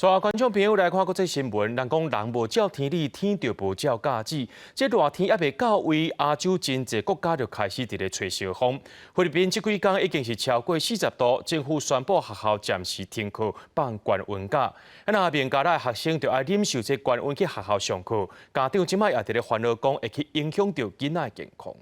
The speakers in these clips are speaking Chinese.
带观众朋友来看国际新闻，人讲人无照天理，天就无照价子。这热天还未到位，亚洲真侪国家就开始伫咧吹小风。菲律宾这几天已经是超过40度，政府宣布学校暂时停课放高温假。那面家来学生就要忍受这高温去学校上课，家长即摆也伫咧烦恼讲会去影响到囡仔健康。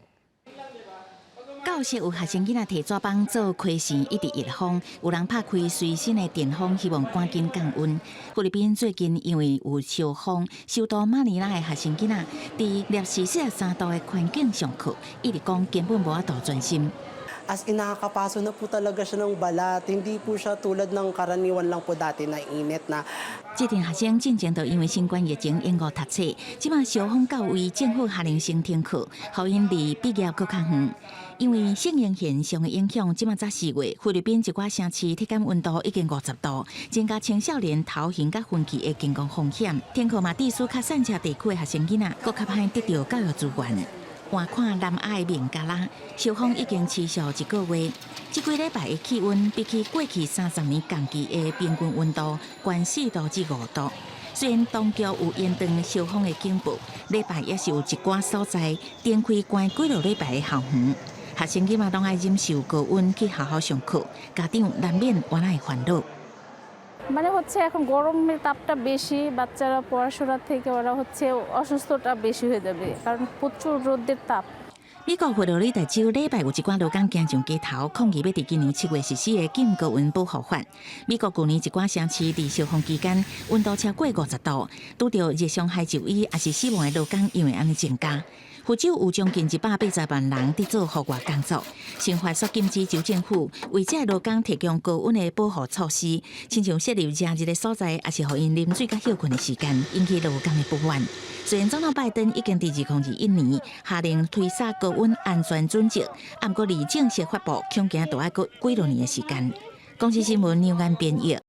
教室有学生囡仔摕纸板做开线，一直热风，有人拍开随身的电风，希望赶紧降温。菲律宾最近因为有小风，首都马尼拉的学生囡仔伫摄氏43度的环境上课，一直讲根本无法度专心。 As in, nakakapaso na po talaga siya ng balat. Hindi po siya tulad ng karaniwan lang po dati na init na. 这群学生进前就因为新冠疫情延误读册，即马小风到位，政府下令先停课，互因离毕业搁较远。因为适应现象的影响，即马早4月，菲律宾一寡城市体感温度已经50度，增加青少年头型甲分期的健康风险。停课嘛，地区较散车地区的学生囡仔，搁较歹得到教育资源。 换看南亚的棉加拉，小风已经持续1个月。这几礼拜的气温比起过去30年同期的平均温度高4度至5度。虽然当局有延长小风的警报，礼拜也是有一寡所在展开关几落礼拜的校园。学生囡仔拢爱忍受高温去学校上课，家长难免原来烦恼。 মানে হচ্ছে এখন গরমের তাপটা বেশি বাচ্চারা পড়াশোনার থেকে ওরা হচ্ছে অসুস্থতা বেশি হয়ে যাবে কারণ প্রচুর রোদের তাপ 美国佛罗里达州礼拜有一寡劳工行上街头抗议要伫今年7月实施的禁高温保护法。美国去年一寡城市伫小风期间温度超过50度，拄到热伤害就医也是死亡的劳工因为安尼增加。 福州有将近180万人伫做户外工作，新法所禁止州政府为这劳工提供高温的保护措施，亲像设立热的所在，也是互因啉水甲休困的时间，引起劳工的不满。虽然总统拜登已经伫2021年下令推撒高温安全准则，不过离正式发布，恐惊都要过几多年的时间。公司新闻neu安编译。